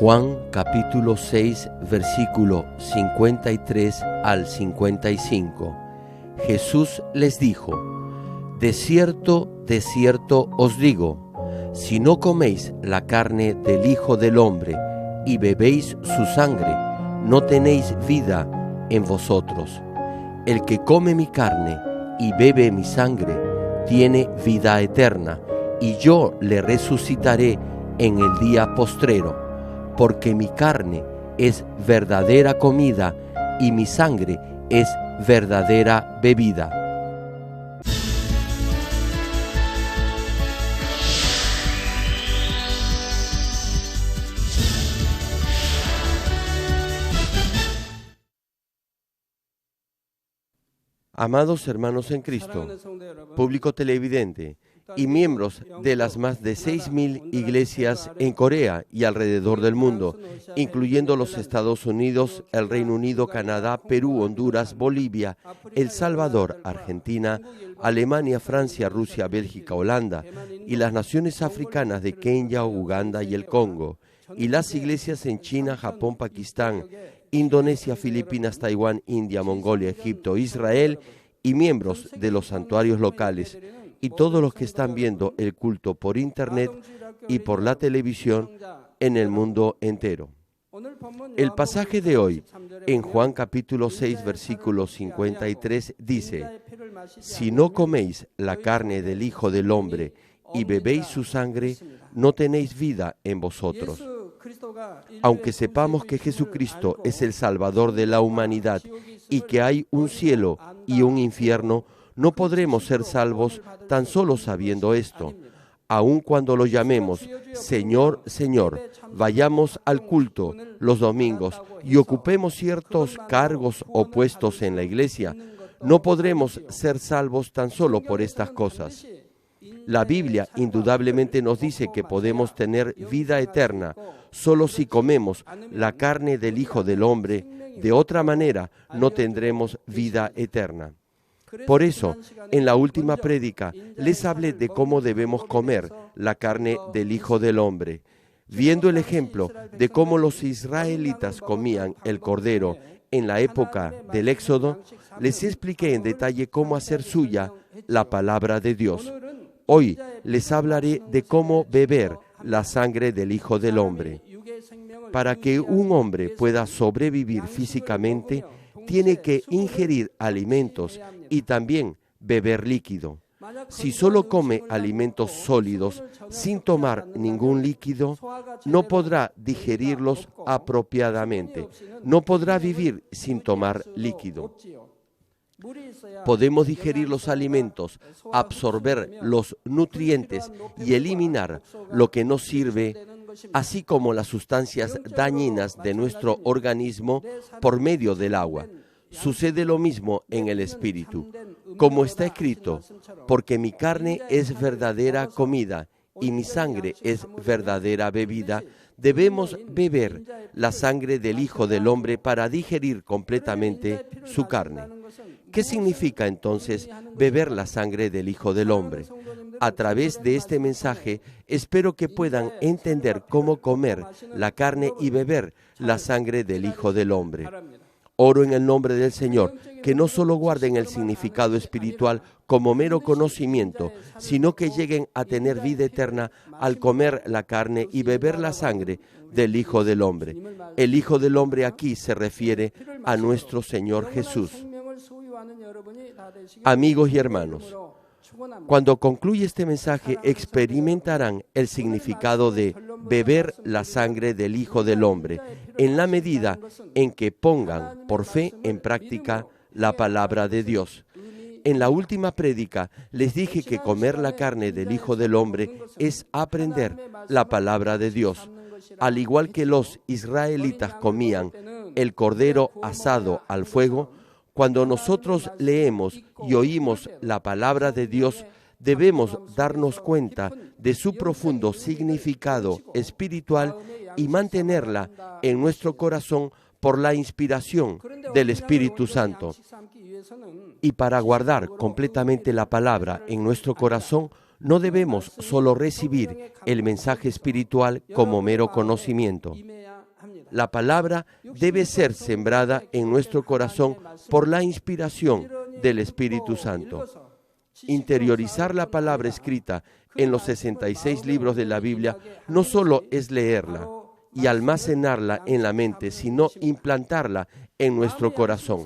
Juan capítulo 6, versículo 53 al 55. Jesús les dijo: de cierto os digo, si no coméis la carne del Hijo del Hombre y bebéis su sangre, no tenéis vida en vosotros. El que come mi carne y bebe mi sangre, tiene vida eterna, y yo le resucitaré en el día postrero, porque mi carne es verdadera comida y mi sangre es verdadera bebida. Amados hermanos en Cristo, público televidente y miembros de las más de 6.000 iglesias en Corea y alrededor del mundo, incluyendo los Estados Unidos, el Reino Unido, Canadá, Perú, Honduras, Bolivia, El Salvador, Argentina, Alemania, Francia, Rusia, Bélgica, Holanda y las naciones africanas de Kenia, Uganda y el Congo, y las iglesias en China, Japón, Pakistán, Indonesia, Filipinas, Taiwán, India, Mongolia, Egipto, Israel y miembros de los santuarios locales y todos los que están viendo el culto por internet y por la televisión en el mundo entero. El pasaje de hoy en Juan capítulo 6 versículo 53 dice: si no coméis la carne del Hijo del Hombre y bebéis su sangre, no tenéis vida en vosotros. Aunque sepamos que Jesucristo es el Salvador de la humanidad y que hay un cielo y un infierno, no podremos ser salvos tan solo sabiendo esto. Aun cuando lo llamemos Señor, Señor, vayamos al culto los domingos y ocupemos ciertos cargos o puestos en la iglesia, no podremos ser salvos tan solo por estas cosas. La Biblia indudablemente nos dice que podemos tener vida eterna solo si comemos la carne del Hijo del Hombre. De otra manera, no tendremos vida eterna. Por eso, en la última prédica, les hablé de cómo debemos comer la carne del Hijo del Hombre. Viendo el ejemplo de cómo los israelitas comían el cordero en la época del Éxodo, les expliqué en detalle cómo hacer suya la palabra de Dios. Hoy les hablaré de cómo beber la sangre del Hijo del Hombre. Para que un hombre pueda sobrevivir físicamente, tiene que ingerir alimentos y también beber líquido. Si solo come alimentos sólidos sin tomar ningún líquido, no podrá digerirlos apropiadamente. No podrá vivir sin tomar líquido. Podemos digerir los alimentos, absorber los nutrientes y eliminar lo que no sirve, así como las sustancias dañinas de nuestro organismo por medio del agua. Sucede lo mismo en el espíritu. Como está escrito: porque mi carne es verdadera comida y mi sangre es verdadera bebida, debemos beber la sangre del Hijo del Hombre para digerir completamente su carne. ¿Qué significa entonces beber la sangre del Hijo del Hombre? A través de este mensaje, espero que puedan entender cómo comer la carne y beber la sangre del Hijo del Hombre. Oro en el nombre del Señor, que no solo guarden el significado espiritual como mero conocimiento, sino que lleguen a tener vida eterna al comer la carne y beber la sangre del Hijo del Hombre. El Hijo del Hombre aquí se refiere a nuestro Señor Jesús. Amigos y hermanos, cuando concluye este mensaje, experimentarán el significado de beber la sangre del Hijo del Hombre, en la medida en que pongan por fe en práctica la palabra de Dios. En la última prédica les dije que comer la carne del Hijo del Hombre es aprender la palabra de Dios. Al igual que los israelitas comían el cordero asado al fuego, cuando nosotros leemos y oímos la palabra de Dios, debemos darnos cuenta de su profundo significado espiritual y mantenerla en nuestro corazón por la inspiración del Espíritu Santo. Y para guardar completamente la palabra en nuestro corazón, no debemos solo recibir el mensaje espiritual como mero conocimiento. La palabra debe ser sembrada en nuestro corazón por la inspiración del Espíritu Santo. Interiorizar la palabra escrita en los 66 libros de la Biblia no solo es leerla y almacenarla en la mente, sino implantarla en nuestro corazón.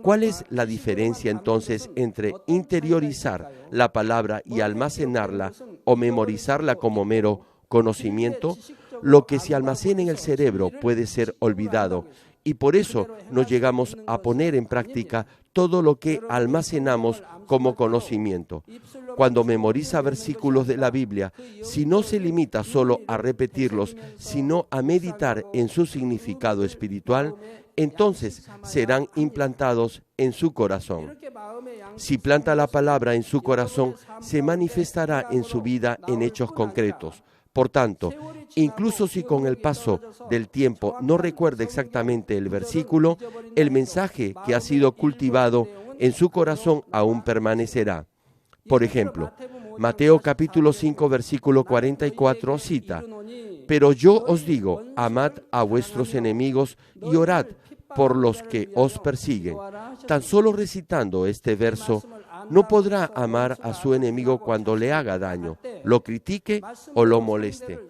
¿Cuál es la diferencia entonces entre interiorizar la palabra y almacenarla o memorizarla como mero conocimiento? Lo que se almacena en el cerebro puede ser olvidado y por eso no llegamos a poner en práctica todo lo que almacenamos como conocimiento. Cuando memoriza versículos de la Biblia, si no se limita solo a repetirlos, sino a meditar en su significado espiritual, entonces serán implantados en su corazón. Si planta la palabra en su corazón, se manifestará en su vida en hechos concretos. Por tanto, incluso si con el paso del tiempo no recuerda exactamente el versículo, el mensaje que ha sido cultivado en su corazón aún permanecerá. Por ejemplo, Mateo capítulo 5, versículo 44 cita: «Pero yo os digo, amad a vuestros enemigos y orad por los que os persiguen». Tan solo recitando este verso, no podrá amar a su enemigo cuando le haga daño, lo critique o lo moleste.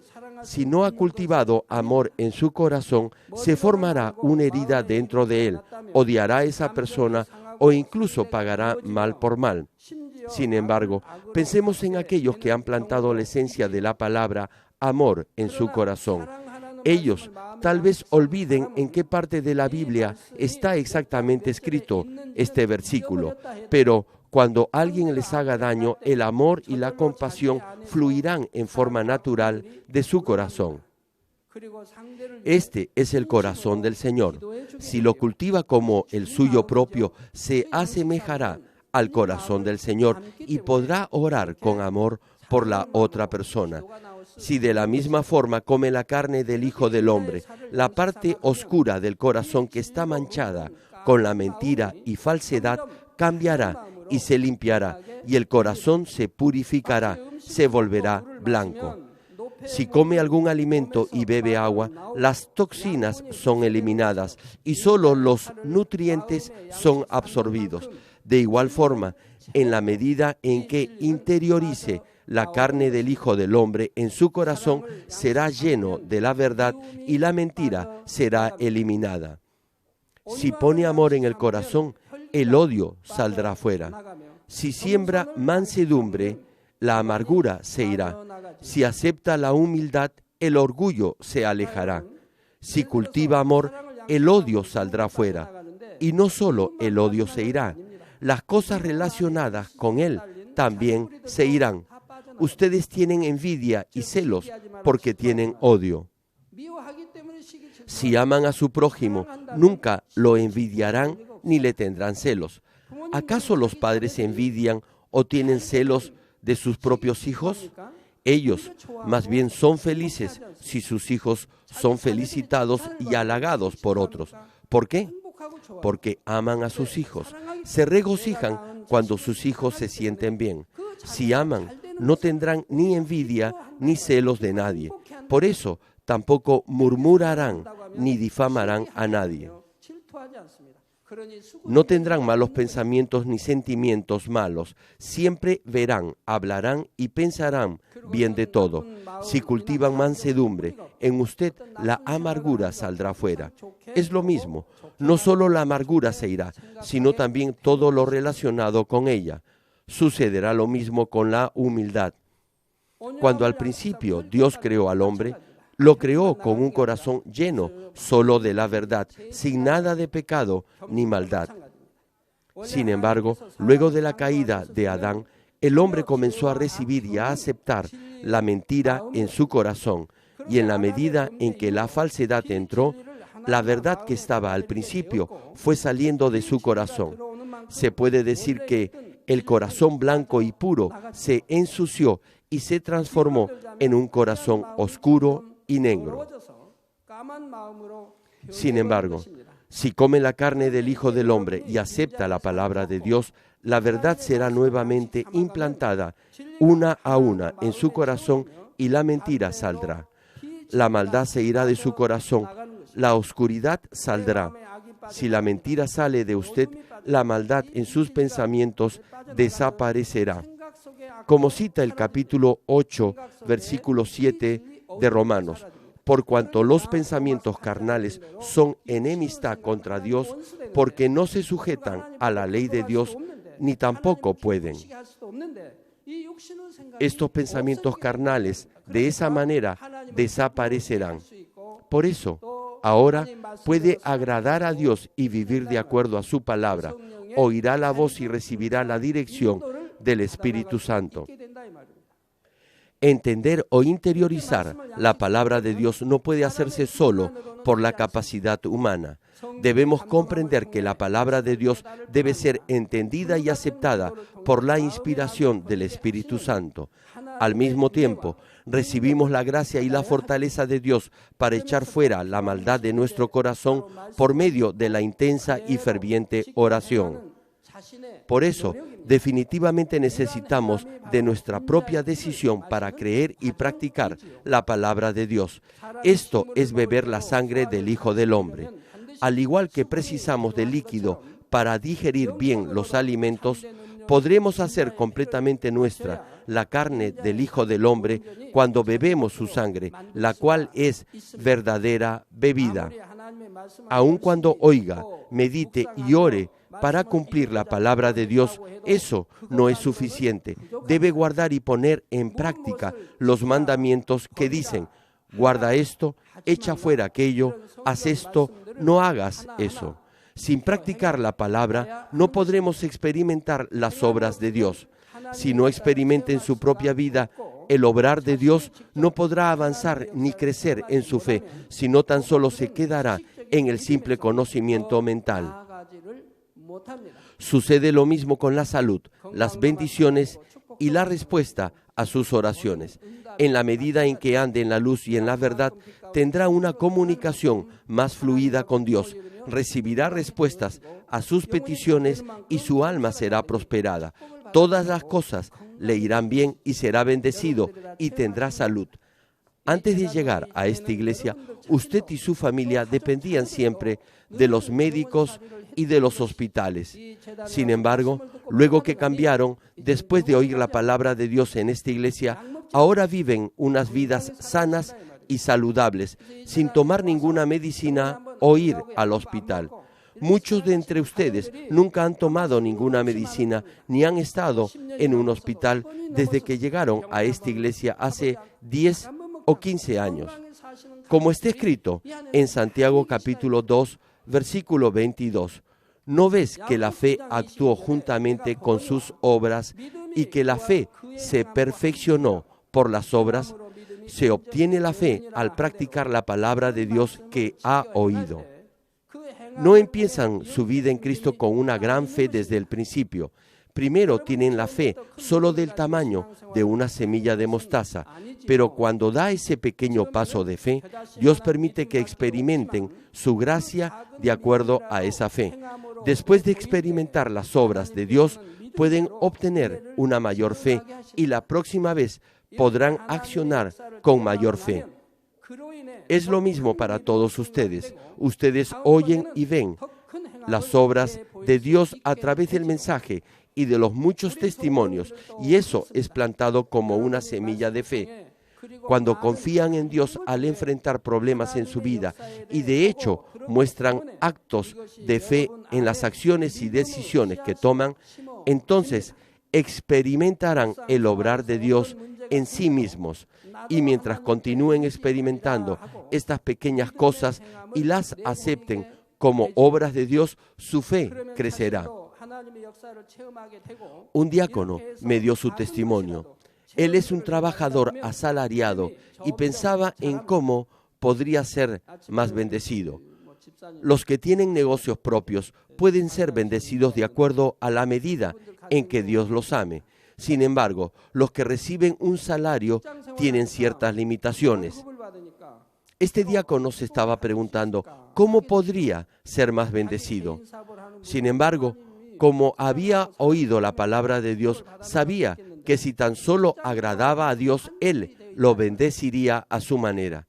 Si no ha cultivado amor en su corazón, se formará una herida dentro de él, odiará a esa persona o incluso pagará mal por mal. Sin embargo, pensemos en aquellos que han plantado la esencia de la palabra amor en su corazón. Ellos tal vez olviden en qué parte de la Biblia está exactamente escrito este versículo, pero cuando alguien les haga daño, el amor y la compasión fluirán en forma natural de su corazón. Este es el corazón del Señor. Si lo cultiva como el suyo propio, se asemejará al corazón del Señor y podrá orar con amor por la otra persona. Si de la misma forma come la carne del Hijo del Hombre, la parte oscura del corazón que está manchada con la mentira y falsedad cambiará y se limpiará, y el corazón se purificará, se volverá blanco. Si come algún alimento y bebe agua, las toxinas son eliminadas y solo los nutrientes son absorbidos. De igual forma, en la medida en que interiorice la carne del Hijo del Hombre en su corazón, será lleno de la verdad y la mentira será eliminada. Si pone amor en el corazón, el odio saldrá fuera. Si siembra mansedumbre, la amargura se irá. Si acepta la humildad, el orgullo se alejará. Si cultiva amor, el odio saldrá fuera. Y no solo el odio se irá, las cosas relacionadas con él también se irán. Ustedes tienen envidia y celos porque tienen odio. Si aman a su prójimo, nunca lo envidiarán ni le tendrán celos. ¿Acaso los padres envidian o tienen celos de sus propios hijos? Ellos más bien son felices si sus hijos son felicitados y halagados por otros. ¿Por qué? Porque aman a sus hijos. Se regocijan cuando sus hijos se sienten bien. Si aman, no tendrán ni envidia ni celos de nadie. Por eso tampoco murmurarán ni difamarán a nadie. No tendrán malos pensamientos ni sentimientos malos. Siempre verán, hablarán y pensarán bien de todo. Si cultivan mansedumbre, en usted la amargura saldrá fuera. Es lo mismo. No solo la amargura se irá, sino también todo lo relacionado con ella. Sucederá lo mismo con la humildad. Cuando al principio Dios creó al hombre, lo creó con un corazón lleno solo de la verdad, sin nada de pecado ni maldad. Sin embargo, luego de la caída de Adán, el hombre comenzó a recibir y a aceptar la mentira en su corazón, y en la medida en que la falsedad entró, la verdad que estaba al principio fue saliendo de su corazón. Se puede decir que el corazón blanco y puro se ensució y se transformó en un corazón oscuro y negro. Sin embargo, si come la carne del Hijo del Hombre y acepta la palabra de Dios, la verdad será nuevamente implantada una a una en su corazón y la mentira saldrá. La maldad se irá de su corazón, la oscuridad saldrá. Si la mentira sale de usted, la maldad en sus pensamientos desaparecerá. Como cita el capítulo 8, versículo 7 de Romanos, por cuanto los pensamientos carnales son enemistad contra Dios, porque no se sujetan a la ley de Dios, ni tampoco pueden. Estos pensamientos carnales de esa manera desaparecerán. Por eso, ahora puede agradar a Dios y vivir de acuerdo a su palabra. Oirá la voz y recibirá la dirección del Espíritu Santo. Entender o interiorizar la palabra de Dios no puede hacerse solo por la capacidad humana. Debemos comprender que la palabra de Dios debe ser entendida y aceptada por la inspiración del Espíritu Santo. Al mismo tiempo, recibimos la gracia y la fortaleza de Dios para echar fuera la maldad de nuestro corazón por medio de la intensa y ferviente oración. Por eso, definitivamente necesitamos de nuestra propia decisión para creer y practicar la palabra de Dios. Esto es beber la sangre del Hijo del Hombre. Al igual que precisamos de líquido para digerir bien los alimentos, podremos hacer completamente nuestra la carne del Hijo del Hombre cuando bebemos su sangre, la cual es verdadera bebida. Aun cuando oiga, medite y ore para cumplir la palabra de Dios, eso no es suficiente. Debe guardar y poner en práctica los mandamientos que dicen: guarda esto, echa fuera aquello, haz esto, no hagas eso. Sin practicar la palabra, no podremos experimentar las obras de Dios. Si no experimenta en su propia vida el obrar de Dios, no podrá avanzar ni crecer en su fe, sino tan solo se quedará en el simple conocimiento mental. Sucede lo mismo con la salud, las bendiciones y la respuesta a sus oraciones. En la medida en que ande en la luz y en la verdad, tendrá una comunicación más fluida con Dios, recibirá respuestas a sus peticiones y su alma será prosperada. Todas las cosas le irán bien y será bendecido y tendrá salud. Antes de llegar a esta iglesia, usted y su familia dependían siempre de los médicos y de los hospitales. Sin embargo, luego que cambiaron, después de oír la palabra de Dios en esta iglesia, ahora viven unas vidas sanas y saludables, sin tomar ninguna medicina o ir al hospital. Muchos de entre ustedes nunca han tomado ninguna medicina ni han estado en un hospital desde que llegaron a esta iglesia hace 10 o 15 años. Como está escrito en Santiago capítulo 2, versículo 22, ¿no ves que la fe actuó juntamente con sus obras y que la fe se perfeccionó por las obras? Se obtiene la fe al practicar la palabra de Dios que ha oído. No empiezan su vida en Cristo con una gran fe desde el principio. Primero tienen la fe solo del tamaño de una semilla de mostaza, pero cuando da ese pequeño paso de fe, Dios permite que experimenten su gracia de acuerdo a esa fe. Después de experimentar las obras de Dios, pueden obtener una mayor fe y la próxima vez podrán accionar con mayor fe. Es lo mismo para todos ustedes. Ustedes oyen y ven las obras de Dios a través del mensaje y de los muchos testimonios, y eso es plantado como una semilla de fe. Cuando confían en Dios al enfrentar problemas en su vida y de hecho muestran actos de fe en las acciones y decisiones que toman, entonces experimentarán el obrar de Dios en sí mismos. Y mientras continúen experimentando estas pequeñas cosas y las acepten como obras de Dios, su fe crecerá. Un diácono me dio su testimonio. Él es un trabajador asalariado y pensaba en cómo podría ser más bendecido. Los que tienen negocios propios pueden ser bendecidos de acuerdo a la medida en que Dios los ame. Sin embargo, los que reciben un salario tienen ciertas limitaciones. Este diácono se estaba preguntando, ¿cómo podría ser más bendecido? Sin embargo, como había oído la palabra de Dios, sabía que si tan solo agradaba a Dios, Él lo bendeciría a su manera.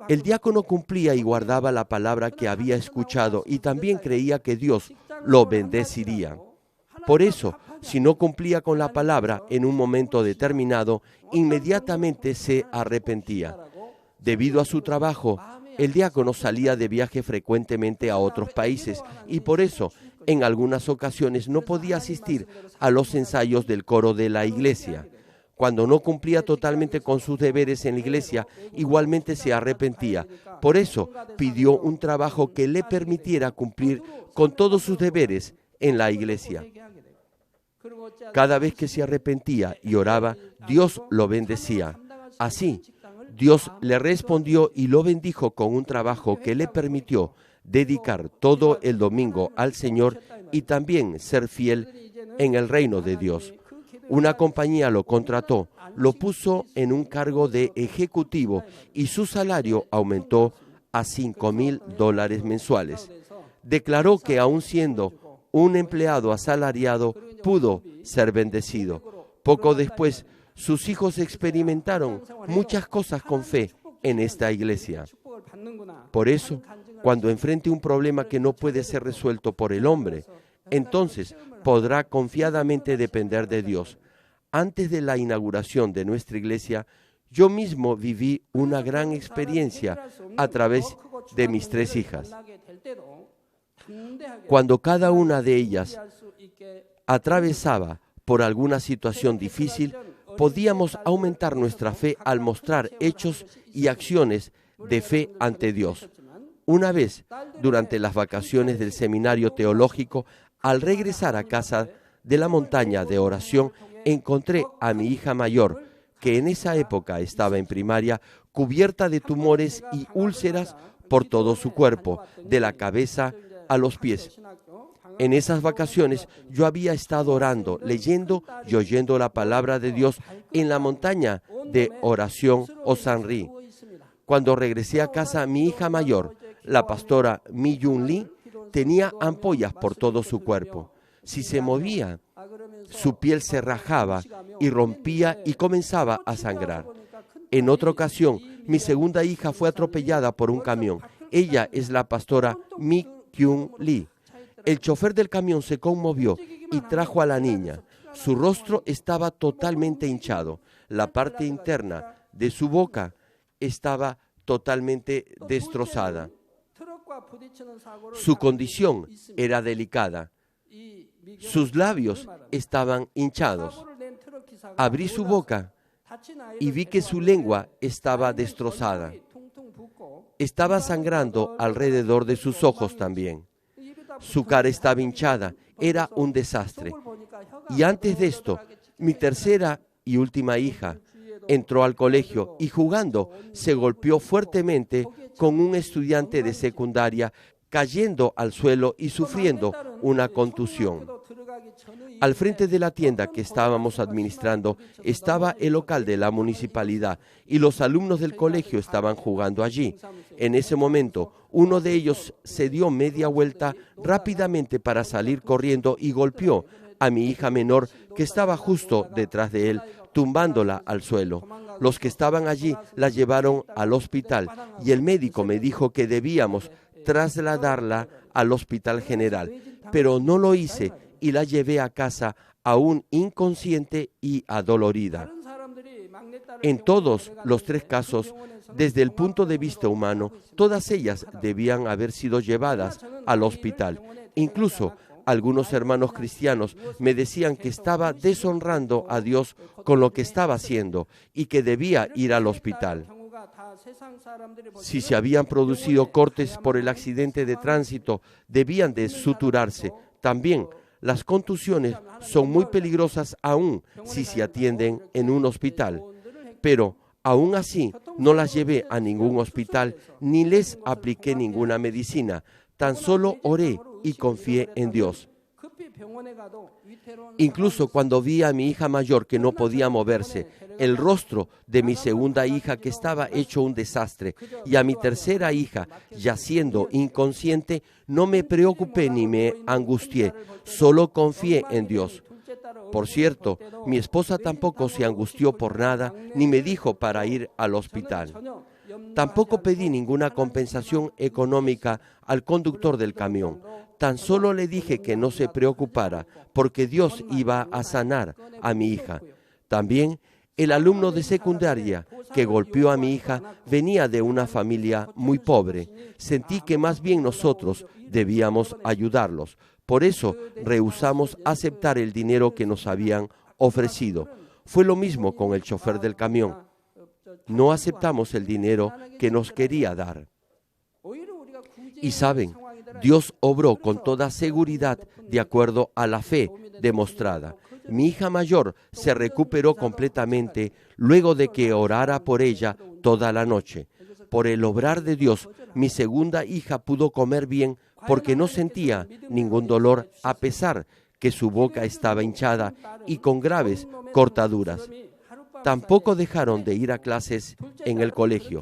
El diácono cumplía y guardaba la palabra que había escuchado y también creía que Dios lo bendeciría. Por eso, si no cumplía con la palabra en un momento determinado, inmediatamente se arrepentía. Debido a su trabajo, el diácono salía de viaje frecuentemente a otros países y por eso, en algunas ocasiones, no podía asistir a los ensayos del coro de la iglesia. Cuando no cumplía totalmente con sus deberes en la iglesia, igualmente se arrepentía. Por eso, pidió un trabajo que le permitiera cumplir con todos sus deberes en la iglesia. Cada vez que se arrepentía y oraba, Dios lo bendecía. Así, Dios le respondió y lo bendijo con un trabajo que le permitió dedicar todo el domingo al Señor y también ser fiel en el reino de Dios. Una compañía lo contrató, lo puso en un cargo de ejecutivo y su salario aumentó a $5,000 mensuales. Declaró que aun siendo un empleado asalariado, pudo ser bendecido. Poco después, sus hijos experimentaron muchas cosas con fe en esta iglesia. Por eso, cuando enfrente un problema que no puede ser resuelto por el hombre, entonces podrá confiadamente depender de Dios. Antes de la inauguración de nuestra iglesia, yo mismo viví una gran experiencia a través de mis 3 hijas. Cuando cada una de ellas atravesaba por alguna situación difícil, podíamos aumentar nuestra fe al mostrar hechos y acciones de fe ante Dios. Una vez, durante las vacaciones del seminario teológico, al regresar a casa de la montaña de oración, encontré a mi hija mayor, que en esa época estaba en primaria, cubierta de tumores y úlceras por todo su cuerpo, de la cabeza a los pies. En esas vacaciones yo había estado orando, leyendo y oyendo la palabra de Dios en la montaña de oración Osanri. Cuando regresé a casa, mi hija mayor, la pastora Mi Yun Lee, tenía ampollas por todo su cuerpo. Si se movía, su piel se rajaba y rompía y comenzaba a sangrar. En otra ocasión, mi segunda hija fue atropellada por un camión. Ella es la pastora Mi Kyung Lee. El chofer del camión se conmovió y trajo a la niña. Su rostro estaba totalmente hinchado. La parte interna de su boca estaba totalmente destrozada. Su condición era delicada. Sus labios estaban hinchados. Abrí su boca y vi que su lengua estaba destrozada. Estaba sangrando alrededor de sus ojos también. Su cara estaba hinchada. Era un desastre. Y antes de esto, mi tercera y última hija entró al colegio y jugando se golpeó fuertemente con un estudiante de secundaria, cayendo al suelo y sufriendo una contusión. Al frente de la tienda que estábamos administrando estaba el local de la municipalidad y los alumnos del colegio estaban jugando allí. En ese momento, uno de ellos se dio media vuelta rápidamente para salir corriendo y golpeó a mi hija menor que estaba justo detrás de él, tumbándola al suelo. Los que estaban allí la llevaron al hospital y el médico me dijo que debíamos trasladarla al hospital general, pero no lo hice y la llevé a casa aún inconsciente y adolorida. En todos los 3 casos, desde el punto de vista humano, todas ellas debían haber sido llevadas al hospital. Incluso algunos hermanos cristianos me decían que estaba deshonrando a Dios con lo que estaba haciendo y que debía ir al hospital. Si se habían producido cortes por el accidente de tránsito, debían de suturarse. También las contusiones son muy peligrosas aún si se atienden en un hospital. Pero aún así no las llevé a ningún hospital ni les apliqué ninguna medicina. Tan solo oré y confié en Dios. Incluso cuando vi a mi hija mayor que no podía moverse, el rostro de mi segunda hija que estaba hecho un desastre y a mi tercera hija yaciendo inconsciente, no me preocupé ni me angustié, solo confié en Dios. Por cierto, mi esposa tampoco se angustió por nada ni me dijo para ir al hospital. Tampoco pedí ninguna compensación económica al conductor del camión. Tan solo le dije que no se preocupara, porque Dios iba a sanar a mi hija. También el alumno de secundaria que golpeó a mi hija venía de una familia muy pobre. Sentí que más bien nosotros debíamos ayudarlos. Por eso rehusamos aceptar el dinero que nos habían ofrecido. Fue lo mismo con el chofer del camión. No aceptamos el dinero que nos quería dar. Y saben, Dios obró con toda seguridad de acuerdo a la fe demostrada. Mi hija mayor se recuperó completamente luego de que orara por ella toda la noche. Por el obrar de Dios, mi segunda hija pudo comer bien porque no sentía ningún dolor a pesar que su boca estaba hinchada y con graves cortaduras. Tampoco dejaron de ir a clases en el colegio.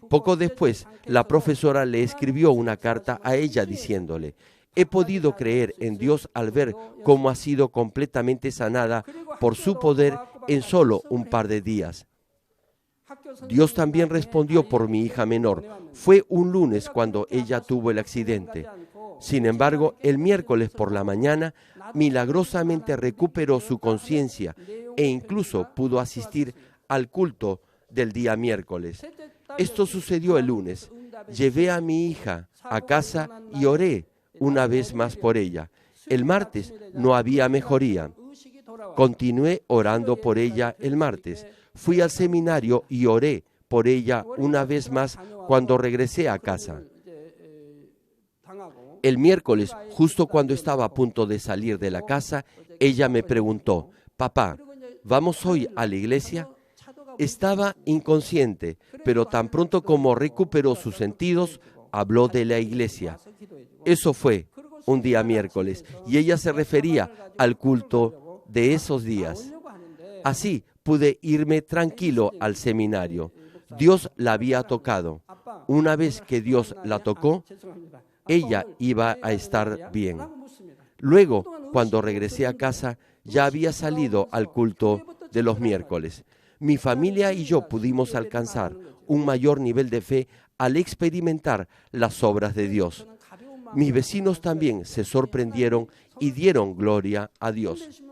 Poco después, la profesora le escribió una carta a ella diciéndole: he podido creer en Dios al ver cómo ha sido completamente sanada por su poder en solo un par de días. Dios también respondió por mi hija menor. Fue un lunes cuando ella tuvo el accidente. Sin embargo, el miércoles por la mañana, milagrosamente recuperó su conciencia e incluso pudo asistir al culto del día miércoles. Esto sucedió el lunes. Llevé a mi hija a casa y oré una vez más por ella. El martes no había mejoría. Continué orando por ella el martes. Fui al seminario y oré por ella una vez más cuando regresé a casa. El miércoles, justo cuando estaba a punto de salir de la casa, ella me preguntó: papá, ¿vamos hoy a la iglesia? Estaba inconsciente, pero tan pronto como recuperó sus sentidos, habló de la iglesia. Eso fue un día miércoles, y ella se refería al culto de esos días. Así pude irme tranquilo al seminario. Dios la había tocado. Una vez que Dios la tocó, ella iba a estar bien. Luego, cuando regresé a casa, ya había salido al culto de los miércoles. Mi familia y yo pudimos alcanzar un mayor nivel de fe al experimentar las obras de Dios. Mis vecinos también se sorprendieron y dieron gloria a Dios.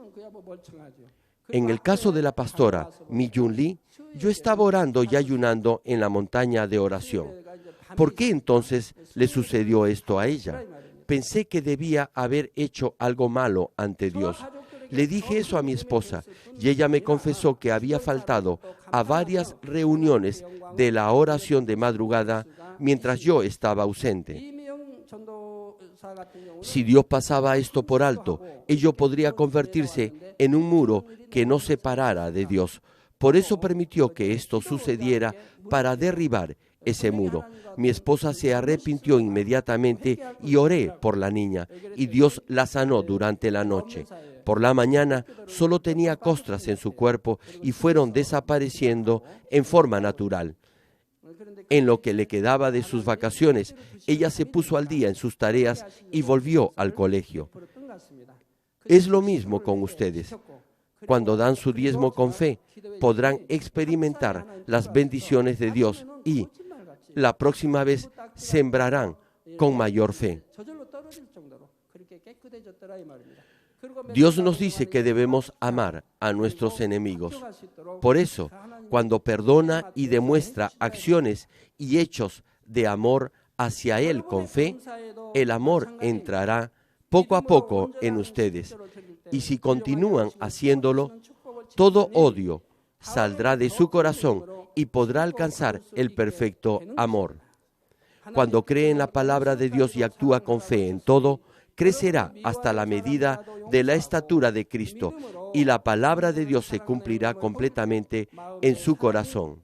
En el caso de la pastora Mi Jun Lee, yo estaba orando y ayunando en la montaña de oración. ¿Por qué entonces le sucedió esto a ella? Pensé que debía haber hecho algo malo ante Dios. Le dije eso a mi esposa y ella me confesó que había faltado a varias reuniones de la oración de madrugada mientras yo estaba ausente. Si Dios pasaba esto por alto, ello podría convertirse en un muro que nos separara de Dios. Por eso permitió que esto sucediera para derribar ese muro. Mi esposa se arrepintió inmediatamente y oré por la niña, y Dios la sanó durante la noche. Por la mañana solo tenía costras en su cuerpo y fueron desapareciendo en forma natural. En lo que le quedaba de sus vacaciones, ella se puso al día en sus tareas y volvió al colegio. Es lo mismo con ustedes. Cuando dan su diezmo con fe, podrán experimentar las bendiciones de Dios y la próxima vez sembrarán con mayor fe. Dios nos dice que debemos amar a nuestros enemigos. Por eso, cuando perdona y demuestra acciones y hechos de amor hacia Él con fe, el amor entrará poco a poco en ustedes. Y si continúan haciéndolo, todo odio saldrá de su corazón y podrá alcanzar el perfecto amor. Cuando cree en la palabra de Dios y actúa con fe en todo, crecerá hasta la medida de la estatura de Cristo y la palabra de Dios se cumplirá completamente en su corazón.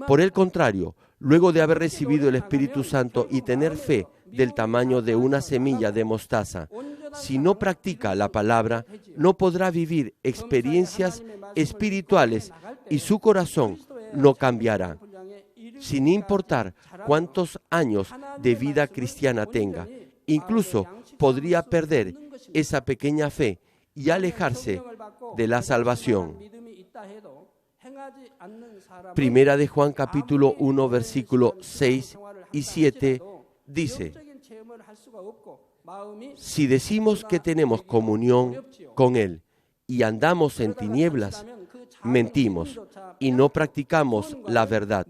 Por el contrario, luego de haber recibido el Espíritu Santo y tener fe del tamaño de una semilla de mostaza, si no practica la palabra, no podrá vivir experiencias espirituales y su corazón no cambiará. Sin importar cuántos años de vida cristiana tenga, incluso podría perder esa pequeña fe y alejarse de la salvación. Primera de Juan capítulo 1 versículo 6 y 7 dice: si decimos que tenemos comunión con Él y andamos en tinieblas, mentimos y no practicamos la verdad.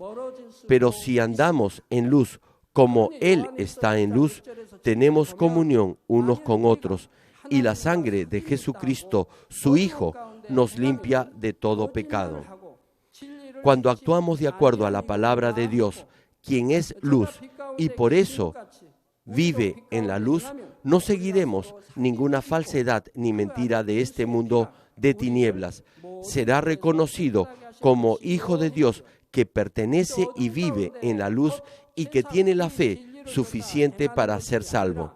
Pero si andamos en luz, como Él está en luz, tenemos comunión unos con otros, y la sangre de Jesucristo, su Hijo, nos limpia de todo pecado. Cuando actuamos de acuerdo a la palabra de Dios, quien es luz, y por eso vive en la luz, no seguiremos ninguna falsedad ni mentira de este mundo de tinieblas. Será reconocido como hijo de Dios que pertenece y vive en la luz y que tiene la fe suficiente para ser salvo.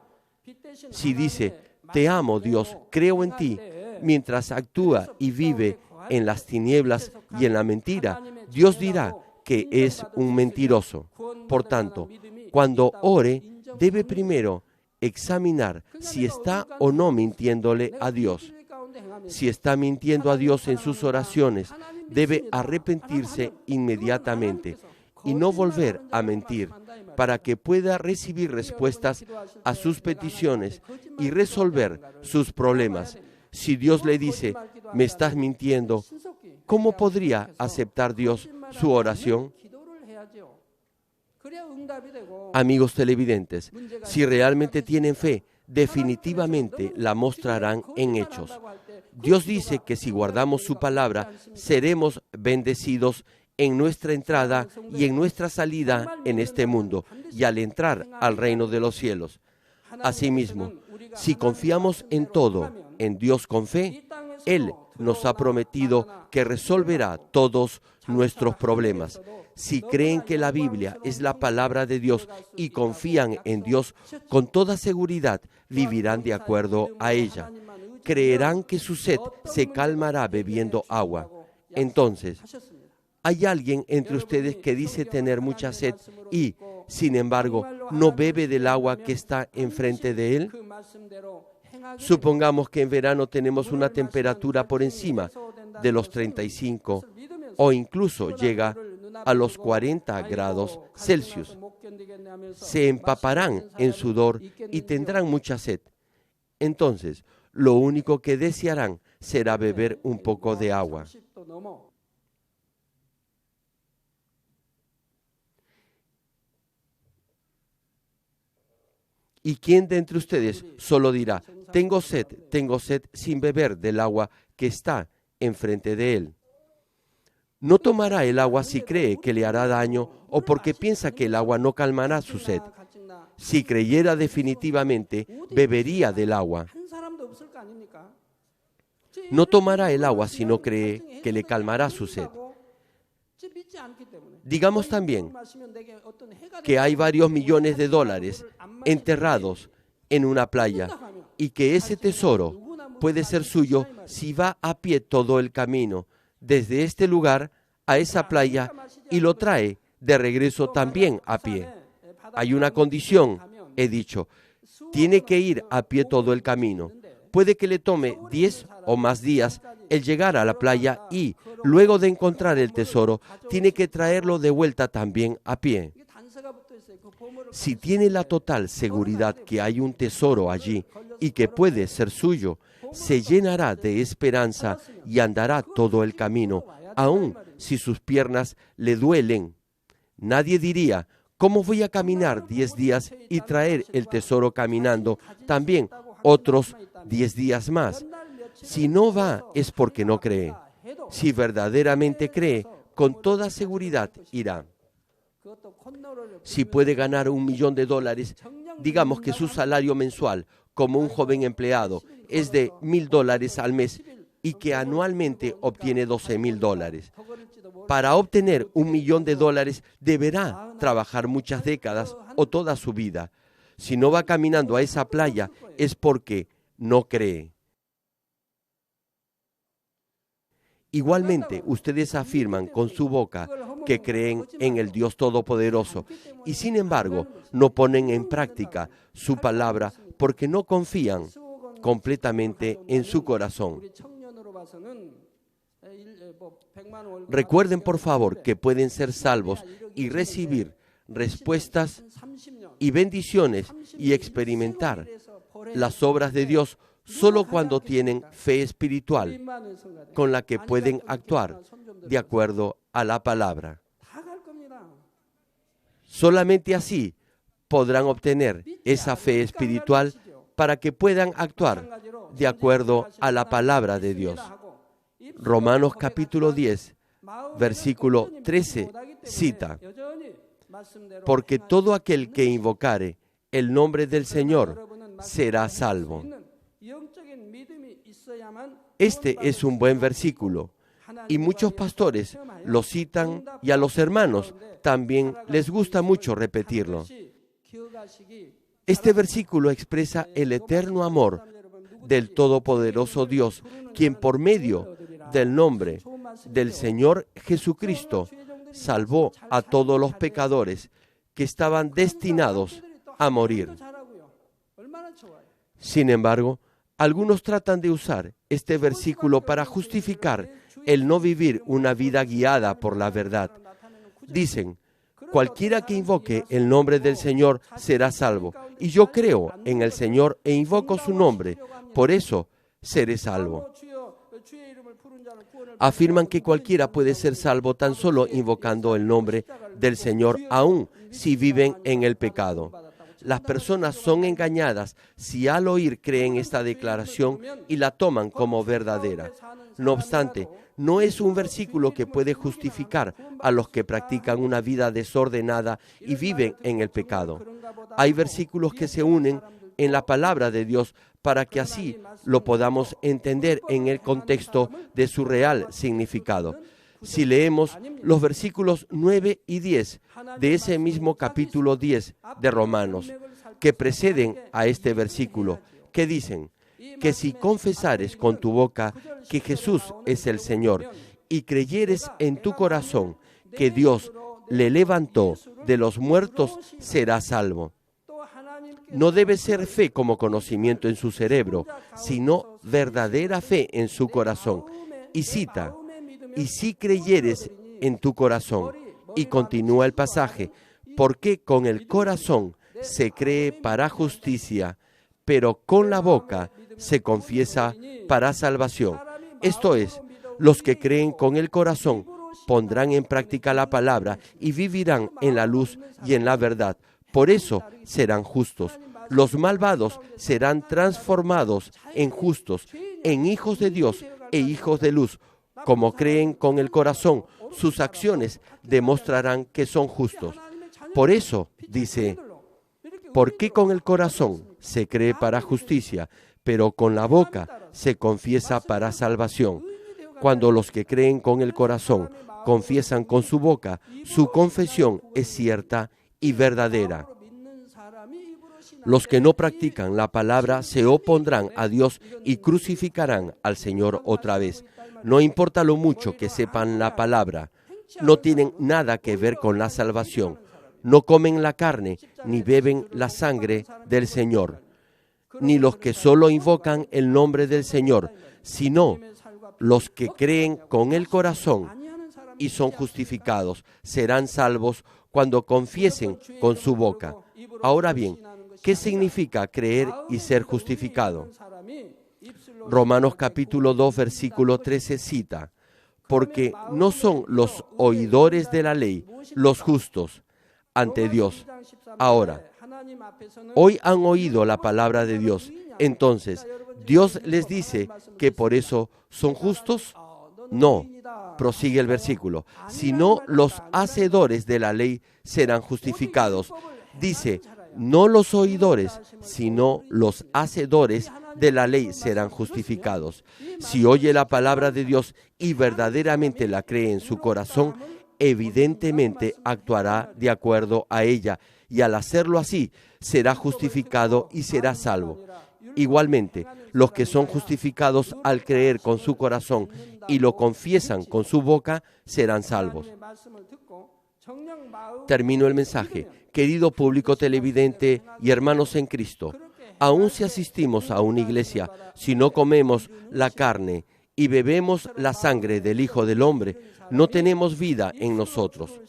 Si dice, te amo Dios, creo en ti, mientras actúa y vive en las tinieblas y en la mentira, Dios dirá que es un mentiroso. Por tanto, cuando ore, debe primero examinar si está o no mintiéndole a Dios. Si está mintiendo a Dios en sus oraciones, debe arrepentirse inmediatamente y no volver a mentir para que pueda recibir respuestas a sus peticiones y resolver sus problemas. Si Dios le dice, me estás mintiendo, ¿cómo podría aceptar Dios su oración? Amigos televidentes, si realmente tienen fe, definitivamente la mostrarán en hechos. Dios dice que si guardamos su palabra, seremos bendecidos en nuestra entrada y en nuestra salida en este mundo y al entrar al reino de los cielos. Asimismo, si confiamos en todo, en Dios con fe, Él nos ha prometido que resolverá todos nuestros problemas. Si creen que la Biblia es la palabra de Dios y confían en Dios, con toda seguridad vivirán de acuerdo a ella. Creerán que su sed se calmará bebiendo agua. Entonces, ¿hay alguien entre ustedes que dice tener mucha sed y, sin embargo, no bebe del agua que está enfrente de él? Supongamos que en verano tenemos una temperatura por encima de los 35 o incluso llega a los 40 grados Celsius. Se empaparán en sudor y tendrán mucha sed. Entonces, lo único que desearán será beber un poco de agua. ¿Y quién de entre ustedes solo dirá, tengo sed sin beber del agua que está enfrente de él? No tomará el agua si cree que le hará daño o porque piensa que el agua no calmará su sed. Si creyera definitivamente, bebería del agua. No tomará el agua si no cree que le calmará su sed. Digamos también que hay varios millones de dólares enterrados en una playa y que ese tesoro puede ser suyo si va a pie todo el camino desde este lugar a esa playa y lo trae de regreso también a pie. Hay una condición, he dicho, tiene que ir a pie todo el camino. Puede que le tome 10 o más días el llegar a la playa y, luego de encontrar el tesoro, tiene que traerlo de vuelta también a pie. Si tiene la total seguridad que hay un tesoro allí y que puede ser suyo, se llenará de esperanza y andará todo el camino, aun si sus piernas le duelen. Nadie diría, ¿cómo voy a caminar 10 días y traer el tesoro caminando también otros 10 días más? Si no va es porque no cree. Si verdaderamente cree, con toda seguridad irá. Si puede ganar $1 millón, digamos que su salario mensual como un joven empleado es de $1,000 al mes y que anualmente obtiene $12,000. Para obtener $1 millón deberá trabajar muchas décadas o toda su vida. Si no va caminando a esa playa es porque no cree. Igualmente, ustedes afirman con su boca que creen en el Dios Todopoderoso y sin embargo no ponen en práctica su palabra porque no confían completamente en su corazón. Recuerden, por favor, que pueden ser salvos y recibir respuestas y bendiciones y experimentar las obras de Dios solo cuando tienen fe espiritual con la que pueden actuar de acuerdo a la palabra. Solamente así podrán obtener esa fe espiritual para que puedan actuar de acuerdo a la palabra de Dios. Romanos capítulo 10, versículo 13 cita: porque todo aquel que invocare el nombre del Señor será salvo. Este es un buen versículo y muchos pastores lo citan y a los hermanos también les gusta mucho repetirlo. Este versículo expresa el eterno amor del Todopoderoso Dios, quien por medio del nombre del Señor Jesucristo salvó a todos los pecadores que estaban destinados a morir. Sin embargo, algunos tratan de usar este versículo para justificar el no vivir una vida guiada por la verdad. Dicen: cualquiera que invoque el nombre del Señor será salvo. Y yo creo en el Señor e invoco su nombre, por eso seré salvo. Afirman que cualquiera puede ser salvo tan solo invocando el nombre del Señor, aun si viven en el pecado. Las personas son engañadas si al oír creen esta declaración y la toman como verdadera. No obstante, no es un versículo que puede justificar a los que practican una vida desordenada y viven en el pecado. Hay versículos que se unen en la palabra de Dios para que así lo podamos entender en el contexto de su real significado. Si leemos los versículos 9 y 10 de ese mismo capítulo 10 de Romanos, que preceden a este versículo, que dicen que si confesares con tu boca que Jesús es el Señor y creyeres en tu corazón que Dios le levantó de los muertos, serás salvo. No debe ser fe como conocimiento en su cerebro, sino verdadera fe en su corazón. Y cita: y si creyeres en tu corazón. Y continúa el pasaje: porque con el corazón se cree para justicia, pero con la boca se confiesa para salvación. Esto es, los que creen con el corazón pondrán en práctica la palabra y vivirán en la luz y en la verdad. Por eso serán justos. Los malvados serán transformados en justos, en hijos de Dios e hijos de luz. Como creen con el corazón, sus acciones demostrarán que son justos. Por eso, dice, porque con el corazón se cree para justicia, pero con la boca se confiesa para salvación. Cuando los que creen con el corazón confiesan con su boca, su confesión es cierta y verdadera. Los que no practican la palabra se opondrán a Dios y crucificarán al Señor otra vez. No importa lo mucho que sepan la palabra, no tienen nada que ver con la salvación. No comen la carne ni beben la sangre del Señor, ni los que solo invocan el nombre del Señor, sino los que creen con el corazón y son justificados. Serán salvos cuando confiesen con su boca. Ahora bien, ¿qué significa creer y ser justificado? Romanos capítulo 2, versículo 13 cita: porque no son los oidores de la ley los justos ante Dios. Ahora, hoy han oído la palabra de Dios. Entonces, ¿Dios les dice que por eso son justos? No, prosigue el versículo, sino los hacedores de la ley serán justificados. Dice, no los oidores, sino los hacedores de la ley serán justificados. Si oye la palabra de Dios y verdaderamente la cree en su corazón, evidentemente actuará de acuerdo a ella, y al hacerlo así, será justificado y será salvo. Igualmente, los que son justificados al creer con su corazón y lo confiesan con su boca, serán salvos. Termino el mensaje. Querido público televidente y hermanos en Cristo, aun si asistimos a una iglesia, si no comemos la carne y bebemos la sangre del Hijo del Hombre, no tenemos vida en nosotros.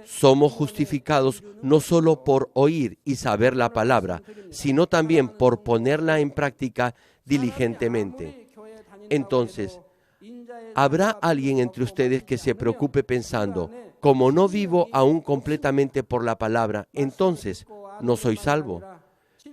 Somos justificados no solo por oír y saber la palabra, sino también por ponerla en práctica diligentemente. Entonces, ¿habrá alguien entre ustedes que se preocupe pensando, como no vivo aún completamente por la palabra, entonces no soy salvo?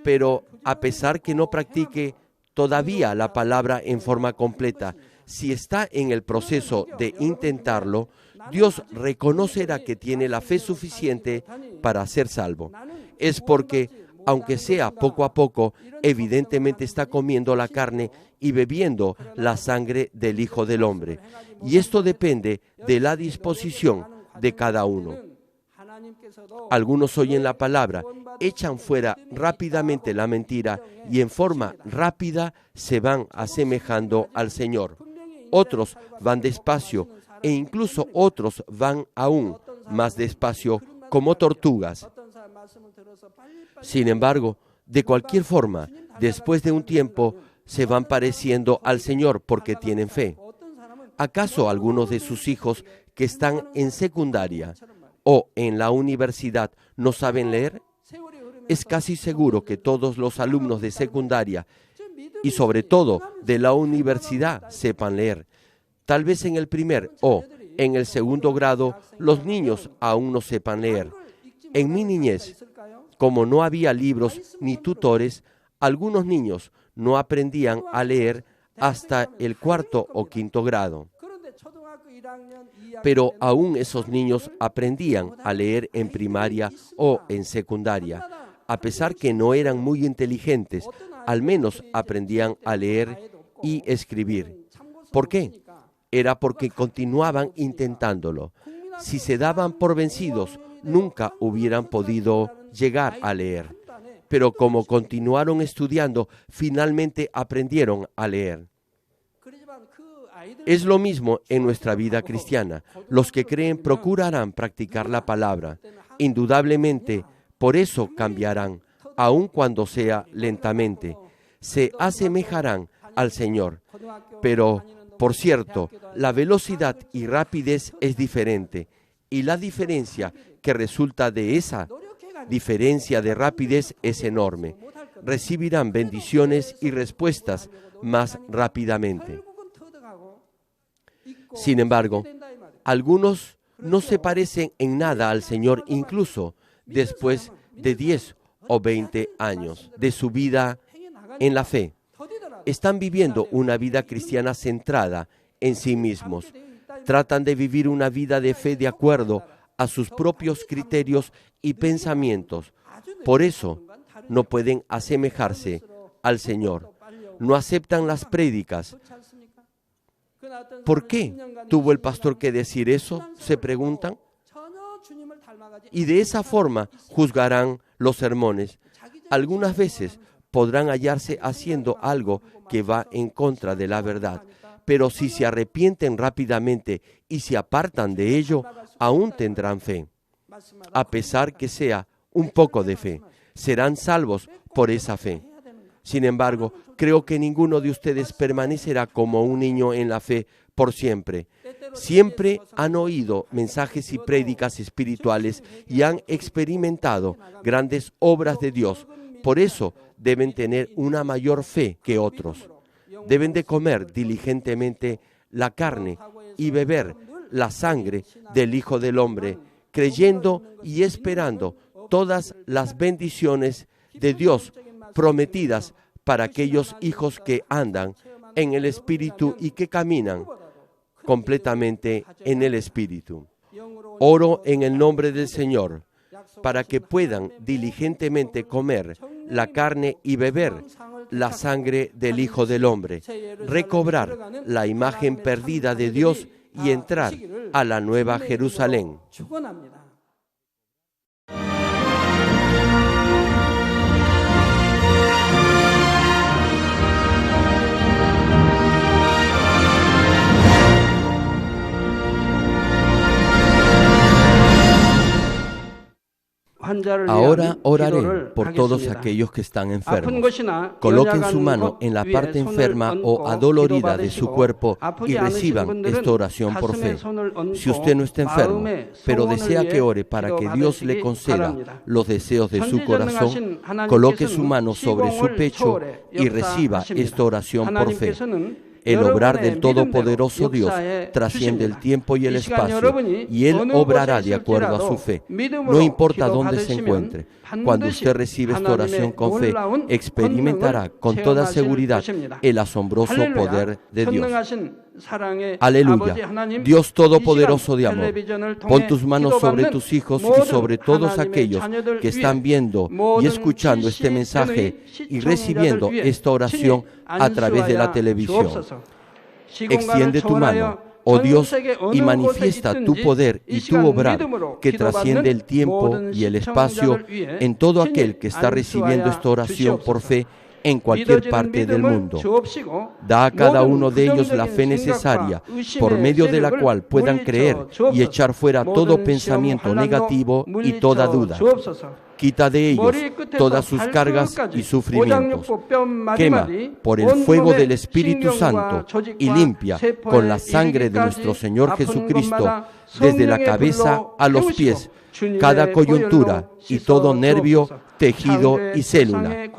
Pero a pesar que no practique todavía la palabra en forma completa, si está en el proceso de intentarlo, Dios reconocerá que tiene la fe suficiente para ser salvo. Es porque, aunque sea poco a poco, evidentemente está comiendo la carne y bebiendo la sangre del Hijo del Hombre. Y esto depende de la disposición de cada uno. Algunos oyen la palabra, echan fuera rápidamente la mentira y en forma rápida se van asemejando al Señor. Otros van despacio e incluso otros van aún más despacio como tortugas. Sin embargo, de cualquier forma, después de un tiempo, se van pareciendo al Señor porque tienen fe. ¿Acaso algunos de sus hijos que están en secundaria o en la universidad no saben leer? Es casi seguro que todos los alumnos de secundaria y sobre todo de la universidad sepan leer. Tal vez en el primer o en el segundo grado los niños aún no sepan leer. En mi niñez, como no había libros ni tutores, algunos niños no aprendían a leer hasta el cuarto o quinto grado. Pero aún esos niños aprendían a leer en primaria o en secundaria. A pesar que no eran muy inteligentes, al menos aprendían a leer y escribir. ¿Por qué? Era porque continuaban intentándolo. Si se daban por vencidos, nunca hubieran podido llegar a leer. Pero como continuaron estudiando, finalmente aprendieron a leer. Es lo mismo en nuestra vida cristiana. Los que creen procurarán practicar la palabra. Indudablemente, por eso cambiarán, aun cuando sea lentamente. Se asemejarán al Señor. Pero, por cierto, la velocidad y rapidez es diferente. Y la diferencia que resulta de esa diferencia de rapidez es enorme. Recibirán bendiciones y respuestas más rápidamente. Sin embargo, algunos no se parecen en nada al Señor incluso después de 10 o 20 años de su vida en la fe. Están viviendo una vida cristiana centrada en sí mismos. Tratan de vivir una vida de fe de acuerdo a sus propios criterios y pensamientos. Por eso no pueden asemejarse al Señor. No aceptan las prédicas. ¿Por qué tuvo el pastor que decir eso?, se preguntan. Y de esa forma juzgarán los sermones. Algunas veces podrán hallarse haciendo algo que va en contra de la verdad, pero si se arrepienten rápidamente y se apartan de ello, aún tendrán fe. A pesar que sea un poco de fe, serán salvos por esa fe. Sin embargo, creo que ninguno de ustedes permanecerá como un niño en la fe por siempre. Siempre han oído mensajes y prédicas espirituales y han experimentado grandes obras de Dios. Por eso deben tener una mayor fe que otros. Deben de comer diligentemente la carne y beber la sangre del Hijo del Hombre, creyendo y esperando todas las bendiciones de Dios prometidas para aquellos hijos que andan en el Espíritu y que caminan completamente en el Espíritu. Oro en el nombre del Señor para que puedan diligentemente comer la carne y beber la sangre del Hijo del Hombre, recobrar la imagen perdida de Dios y entrar a la Nueva Jerusalén. Ahora oraré por todos aquellos que están enfermos. Coloquen su mano en la parte enferma o adolorida de su cuerpo y reciban esta oración por fe. Si usted no está enfermo, pero desea que ore para que Dios le conceda los deseos de su corazón, coloque su mano sobre su pecho y reciba esta oración por fe. El obrar del Todopoderoso Dios trasciende el tiempo y el espacio, y Él obrará de acuerdo a su fe. No importa dónde se encuentre, cuando usted recibe esta oración con fe, experimentará con toda seguridad el asombroso poder de Dios. Aleluya. Dios Todopoderoso de amor, pon tus manos sobre tus hijos y sobre todos aquellos que están viendo y escuchando este mensaje y recibiendo esta oración a través de la televisión. Extiende tu mano, oh Dios, y manifiesta tu poder y tu obrar que trasciende el tiempo y el espacio en todo aquel que está recibiendo esta oración por fe en cualquier parte del mundo. Da a cada uno de ellos la fe necesaria, por medio de la cual puedan creer y echar fuera todo pensamiento negativo y toda duda. Quita de ellos todas sus cargas y sufrimientos. Quema por el fuego del Espíritu Santo y limpia con la sangre de nuestro Señor Jesucristo, desde la cabeza a los pies, cada coyuntura y todo nervio, tejido y célula.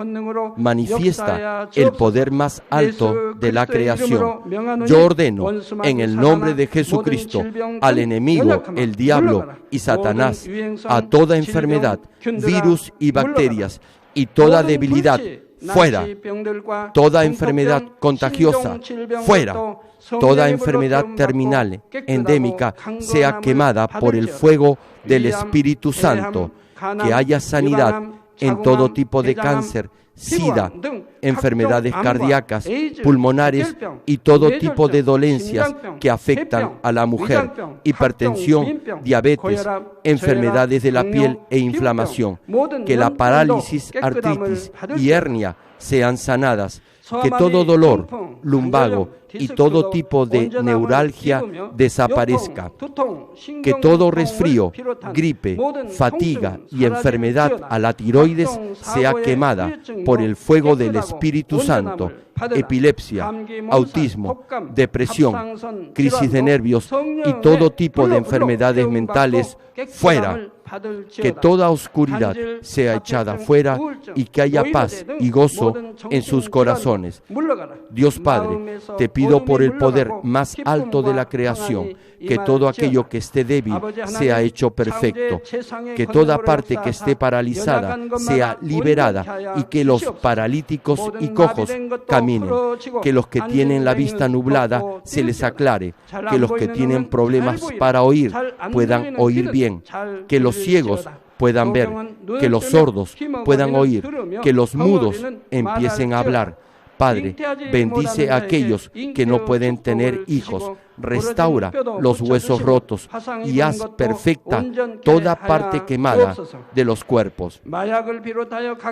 Manifiesta el poder más alto de la creación. Yo ordeno en el nombre de Jesucristo al enemigo, el diablo y Satanás, a toda enfermedad, virus y bacterias y toda debilidad, fuera. Toda enfermedad contagiosa, fuera. Toda enfermedad terminal, endémica, sea quemada por el fuego del Espíritu Santo. Que haya sanidad en todo tipo de cáncer, SIDA, enfermedades cardíacas, pulmonares y todo tipo de dolencias que afectan a la mujer, hipertensión, diabetes, enfermedades de la piel e inflamación. Que la parálisis, artritis y hernia sean sanadas. Que todo dolor, lumbago y todo tipo de neuralgia desaparezca. Que todo resfrío, gripe, fatiga y enfermedad a la tiroides sea quemada por el fuego del Espíritu Santo. Epilepsia, autismo, depresión, crisis de nervios y todo tipo de enfermedades mentales, fuera. Que toda oscuridad sea echada fuera y que haya paz y gozo en sus corazones. Dios Padre, te pido por el poder más alto de la creación, que todo aquello que esté débil sea hecho perfecto, que toda parte que esté paralizada sea liberada y que los paralíticos y cojos caminen, que los que tienen la vista nublada se les aclare, que los que tienen problemas para oír puedan oír bien, que los ciegos puedan ver, que los sordos puedan oír, que los mudos empiecen a hablar. Padre, bendice a aquellos que no pueden tener hijos, restaura los huesos rotos y haz perfecta toda parte quemada de los cuerpos.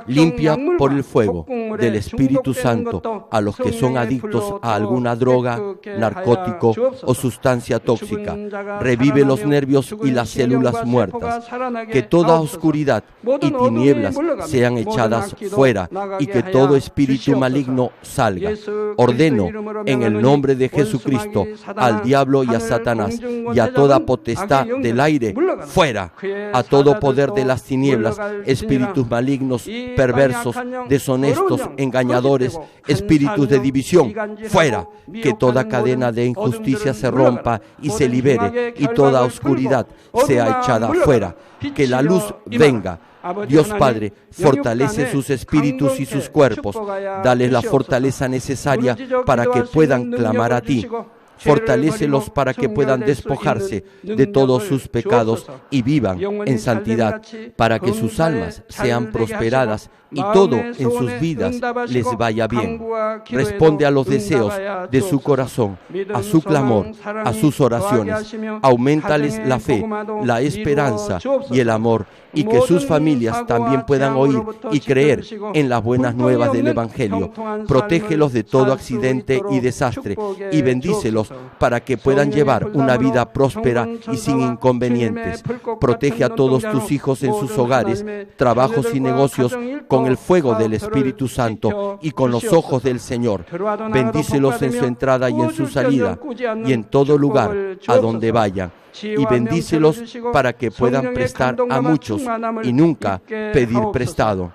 Limpia por el fuego del Espíritu Santo a los que son adictos a alguna droga, narcótico o sustancia tóxica. Revive los nervios y las células muertas. Que toda oscuridad y tinieblas sean echadas fuera y que todo espíritu maligno salga. Ordeno en el nombre de Jesucristo al diablo y a Satanás y a toda potestad del aire, fuera. A todo poder de las tinieblas, espíritus malignos, perversos, deshonestos, engañadores, espíritus de división, fuera. Que toda cadena de injusticia se rompa y se libere y toda oscuridad sea echada fuera. Que la luz venga. Dios Padre, fortalece sus espíritus y sus cuerpos. Dales la fortaleza necesaria para que puedan clamar a ti. Fortalécelos para que puedan despojarse de todos sus pecados y vivan en santidad, para que sus almas sean prosperadas y todo en sus vidas les vaya bien. Responde a los deseos de su corazón, a su clamor, a sus oraciones. Auméntales la fe, la esperanza y el amor, y que sus familias también puedan oír y creer en las buenas nuevas del Evangelio. Protégelos de todo accidente y desastre y bendícelos para que puedan llevar una vida próspera y sin inconvenientes. Protege a todos tus hijos en sus hogares, trabajos y negocios con el fuego del Espíritu Santo y con los ojos del Señor. Bendícelos en su entrada y en su salida y en todo lugar a donde vayan. Y bendícelos para que puedan prestar a muchos y nunca pedir prestado.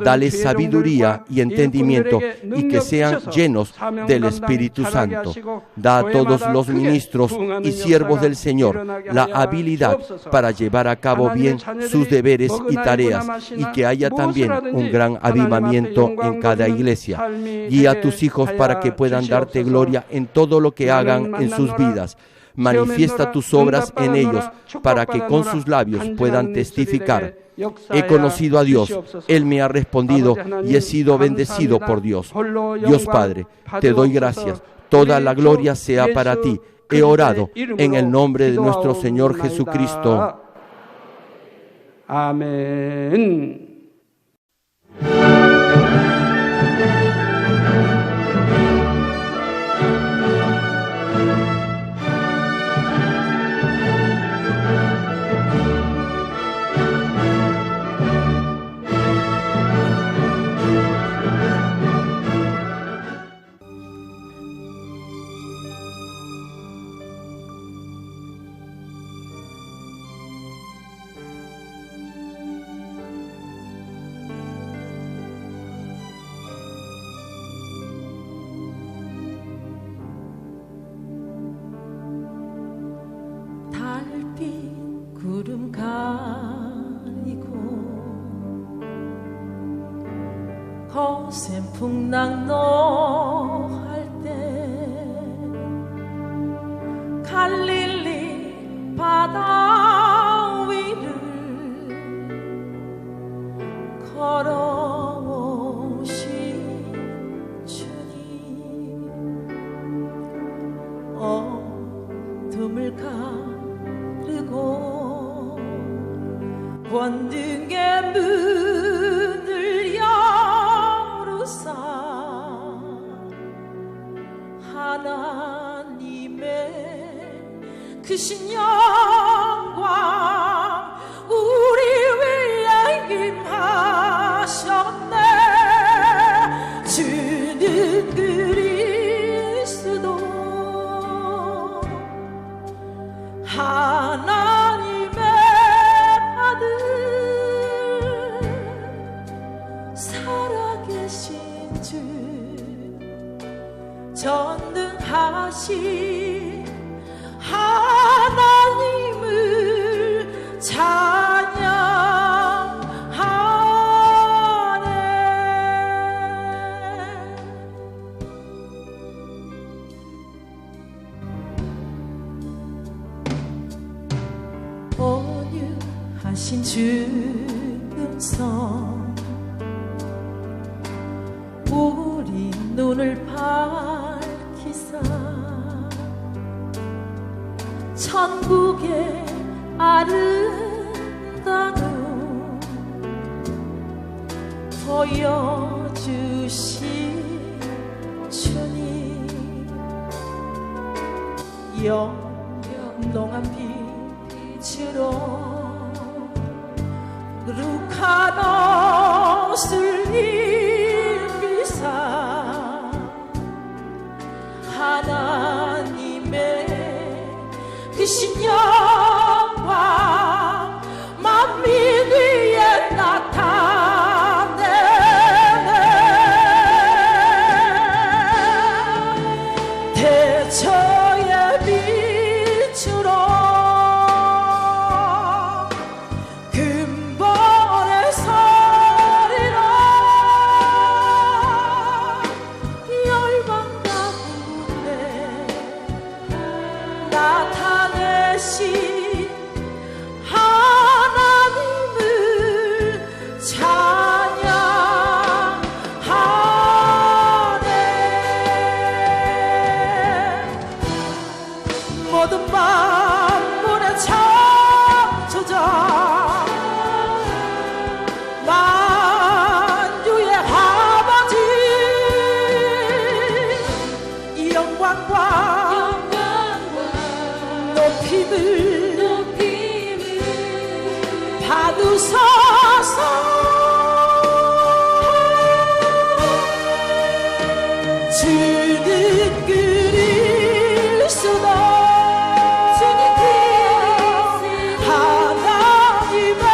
Dale sabiduría y entendimiento y que sean llenos del Espíritu Santo. Da a todos los ministros y siervos del Señor la habilidad para llevar a cabo bien sus deberes y tareas y que haya también un gran avivamiento en cada iglesia. Guía a tus hijos para que puedan darte gloria en todo lo que hagan en sus vidas. Manifiesta tus obras en ellos para que con sus labios puedan testificar. He conocido a Dios, Él me ha respondido y he sido bendecido por Dios. Dios Padre, te doy gracias, toda la gloria sea para ti. He orado en el nombre de nuestro Señor Jesucristo. Amén. 구름 가리고 거센 풍랑노할 때 갈릴리 바다 위를 걸어오신 주님 어둠을 가르고 권능의 문을 열으사 하나님의 크신 영광 우리 위에 임하셨네. 주는 그리스도 하나님의 아들 살아계신 주 전능하신 하나님을 찬양하네. 온유하신 주 음성 우리 눈을 밝히사 천국의 아름다움 보여주신 주님 영롱한 빛으로 거룩한 옷을 입히사 하나님의 크신 영광 만민 위에 나타내네. 대처의 빛으로 근본의 소리로 열방 가운데 나타내신 하나님을 찬양하네. 모든 만물의 창조자 만유의 아버지 영광과 높임을 받으소서. 주는 그리스도 하나님의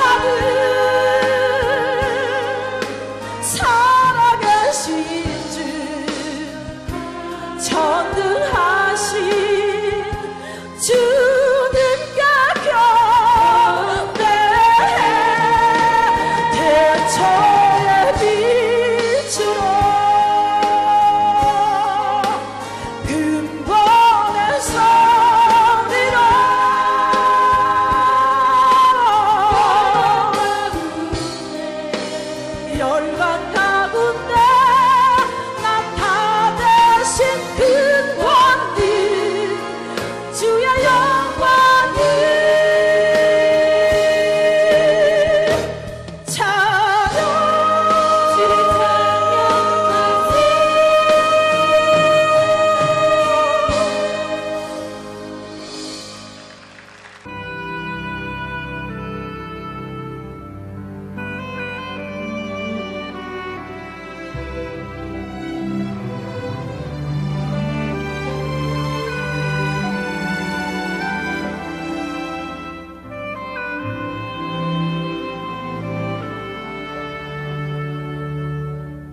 아들 살아계신 주 전능하신 주님께 경배해. 대처의 빛으로 근본의 소리로 열과 가운데 나타내신 근원들 주의 영광을 찬양.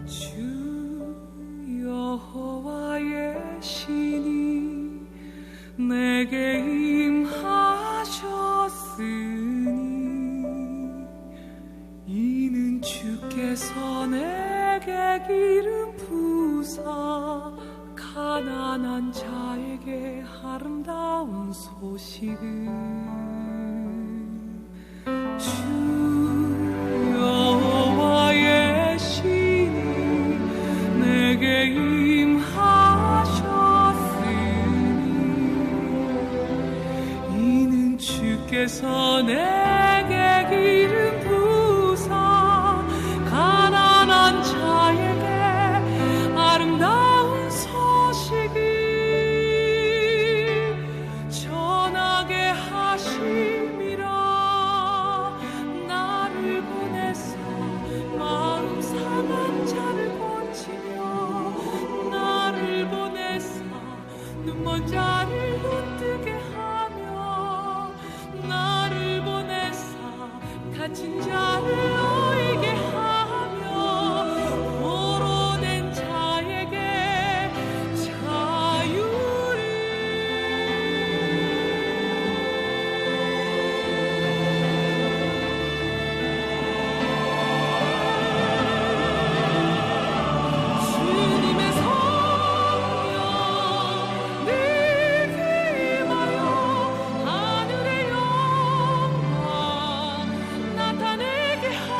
주 여호와의 신이 내게 임하셨으니 이는 주께서 내게 기름 부사 가난한 자에게 아름다운 소식을 주 여호와의 신이 내게 임하셨으니 이는 주께서 내게 기름 부사 가난한 자에게 아름다운 소식을 전하게 하심이라. 나를 보내사 마음 상한 자를 고치며 나를 보내사 눈먼 자를 눈뜨게 하며 나를 보내사 갇힌 자를 놓이게 하며 포로된 자에게 자유를 주님의 성령 늘 임하여 하늘의 영광 나타내게 하소서.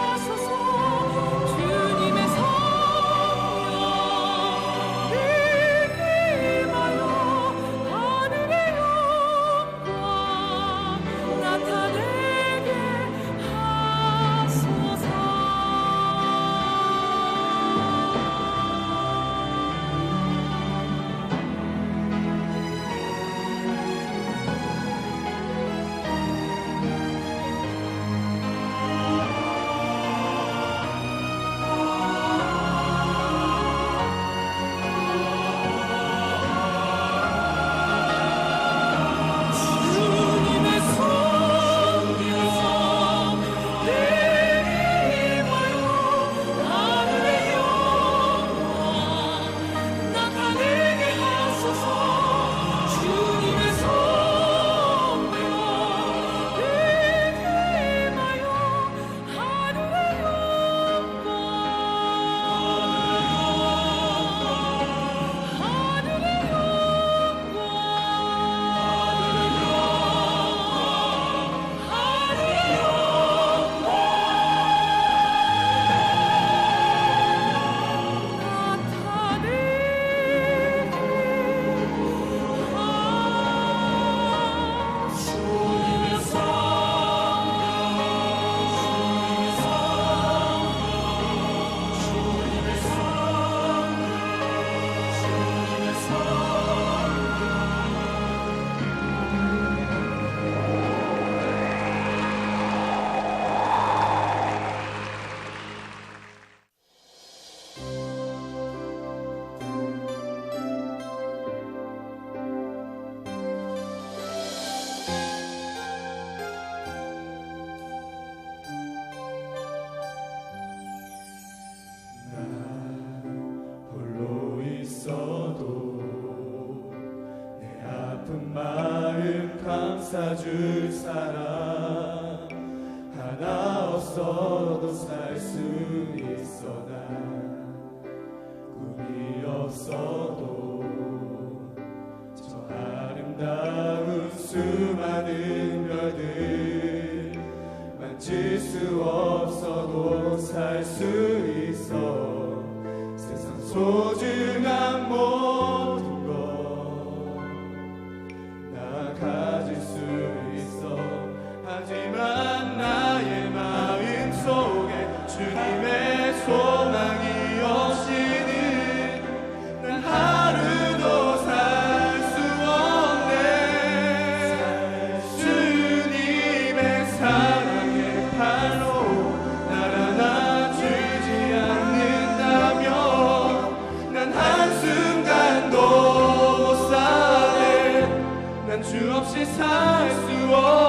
감싸 줄 사람 하나 없어도 살 수 있어. 난 꿈이 없어도 저 아름다운 수많은 별들 만질 수 없어도 살 수 있어. 세상 소중한 모든 것 나 가질 수 있어. 하지만 나의 마음 속에 주님의 소망이 없이는 난 하루도 살 수 없네. 주님의 사랑의 팔로 날 안아주지 않는다면 난 한순간도 못 사네. 난 주 없이 살 수 없네.